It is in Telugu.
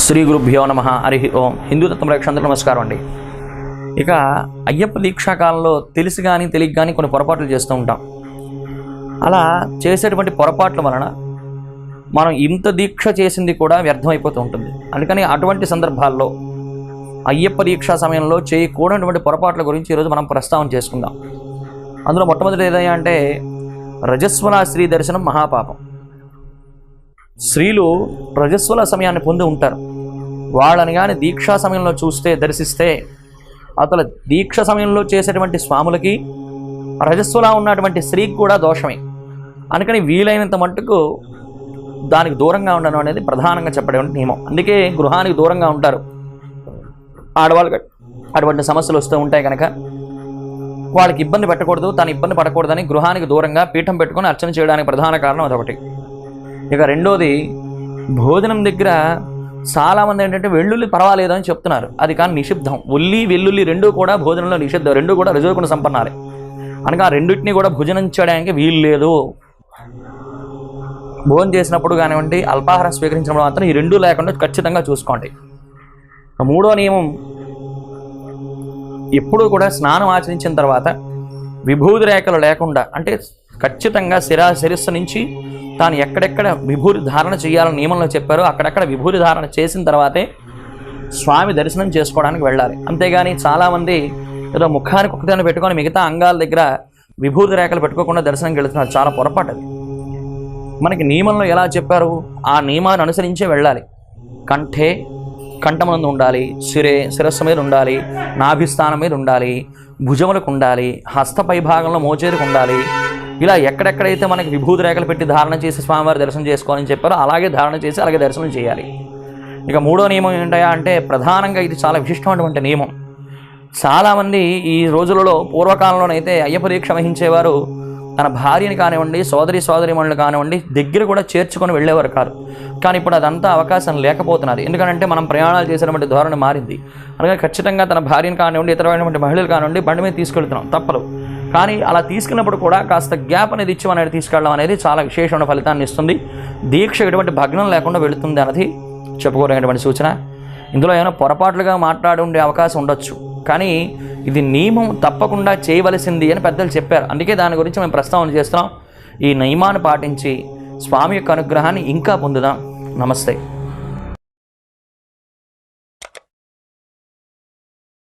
శ్రీ గురుభ్యో నమ. హరి ఓం. హిందూ తత్వ ప్రేక్షకులకు నమస్కారం అండి. ఇక అయ్యప్ప దీక్షాకాలంలో తెలిసి కానీ తెలియక కానీ కొన్ని పొరపాట్లు చేస్తూ ఉంటాం. అలా చేసేటువంటి పొరపాట్ల వలన మనం ఇంత దీక్ష చేసింది కూడా వ్యర్థమైపోతూ ఉంటుంది. అందుకని అటువంటి సందర్భాల్లో అయ్యప్ప దీక్షా సమయంలో చేయకూడనటువంటి పొరపాట్ల గురించి ఈరోజు మనం ప్రస్తావన చేసుకుందాం. అందులో మొట్టమొదటి ఏదైనా అంటే రజస్వల స్త్రీ దర్శనం మహాపాపం. స్త్రీలు రజస్వల సమయాన్ని పొంది ఉంటారు. వాళ్ళని కానీ దీక్షా సమయంలో దర్శిస్తే అతల దీక్ష సమయంలో చేసేటువంటి స్వాములకి రజస్వలా ఉన్నటువంటి స్త్రీకి కూడా దోషమే. అందుకని వీలైనంత మట్టుకు దానికి దూరంగా ఉండడం అనేది ప్రధానంగా చెప్పడం నియమం. అందుకే గృహానికి దూరంగా ఉంటారు ఆడవాళ్ళకి. అటువంటి సమస్యలు వస్తూ ఉంటాయి కనుక వాళ్ళకి ఇబ్బంది పెట్టకూడదు, తను ఇబ్బంది పడకూడదని గృహానికి దూరంగా పీఠం పెట్టుకొని అర్చన చేయడానికి ప్రధాన కారణం అదొకటి. ఇక రెండోది, భోజనం దగ్గర చాలామంది ఏంటంటే వెల్లుల్లి పర్వాలేదు అని చెప్తున్నారు. అది కానీ నిషిద్ధం. ఉల్లి వెల్లుల్లి రెండూ కూడా భోజనంలో నిషిద్ధం. రెండూ కూడా రజోగుణ సంపన్నాలే. అనగా ఆ రెండింటినీ కూడా భుజనం చేయడానికి వీలు లేదు. భోజనం చేసినప్పుడు కానివ్వండి, అల్పాహారం స్వీకరించినప్పుడు మాత్రం ఈ రెండూ లేకుండా ఖచ్చితంగా చూసుకోండి. మూడో నియమం, ఎప్పుడూ కూడా స్నానం ఆచరించిన తర్వాత విభూతి రేఖలు లేకుండా, అంటే ఖచ్చితంగా శిరస్సు నుంచి తాను ఎక్కడెక్కడ విభూతి ధారణ చేయాలని నియమంలో చెప్పారో అక్కడెక్కడ విభూతి ధారణ చేసిన తర్వాతే స్వామి దర్శనం చేసుకోవడానికి వెళ్ళాలి. అంతేగాని చాలామంది ఏదో ముఖానికి ఒకదాన్ని పెట్టుకొని మిగతా అంగాల దగ్గర విభూతి రేఖలు పెట్టుకోకుండా దర్శనంకి వెళుతున్నారు. చాలా పొరపాటు అది. మనకి నియమంలో ఎలా చెప్పారు ఆ నియమాన్ని అనుసరించే వెళ్ళాలి. కంఠమునందు ఉండాలి, శిరస్సు మీద ఉండాలి, నాభిస్థానం మీద ఉండాలి, భుజములకు ఉండాలి, హస్త పై భాగంలో మోచేరికి ఉండాలి. ఇలా ఎక్కడెక్కడైతే మనకి విభూతి రేఖలు పెట్టి ధారణ చేసి స్వామివారి దర్శనం చేసుకోవాలని చెప్పారో అలాగే ధారణ చేసి అలాగే దర్శనం చేయాలి. ఇక మూడో నియమం ఏంటయా అంటే ప్రధానంగా ఇది చాలా విశిష్టమైనటువంటి నియమం. చాలామంది ఈ రోజులలో పూర్వకాలంలోనైతే అయ్యప్ప దీక్ష వహించేవారు తన భార్యని కానివ్వండి, సోదరిమణులు కానివ్వండి దగ్గర కూడా చేర్చుకొని వెళ్ళేవారు కాదు. కానీ ఇప్పుడు అదంతా అవకాశం లేకపోతున్నది. ఎందుకంటే మనం ప్రయాణాలు చేసేటువంటి ధోరణి మారింది. అందుకని ఖచ్చితంగా తన భార్యను కానివ్వండి, ఇతరమైనటువంటి మహిళలు కానివ్వండి బండి మీద తీసుకెళ్తున్నాం, తప్పదు. కానీ అలా తీసుకున్నప్పుడు కూడా కాస్త గ్యాప్ అనేది ఇచ్చి అనేది తీసుకెళ్ళడం అనేది చాలా విశేషమైన ఫలితాన్ని ఇస్తుంది. దీక్ష ఎటువంటి భగ్నం లేకుండా వెళుతుంది అన్నది చెప్పుకోలేనటువంటి సూచన. ఇందులో ఏమైనా పొరపాట్లుగా మాట్లాడి ఉండే అవకాశం ఉండొచ్చు, కానీ ఇది నియమం తప్పకుండా చేయవలసింది అని పెద్దలు చెప్పారు. అందుకే దాని గురించి మేము ప్రస్తావన చేస్తున్నాం. ఈ నియమాన్ని పాటించి స్వామి యొక్క అనుగ్రహాన్ని ఇంకా పొందుదాం. నమస్తే.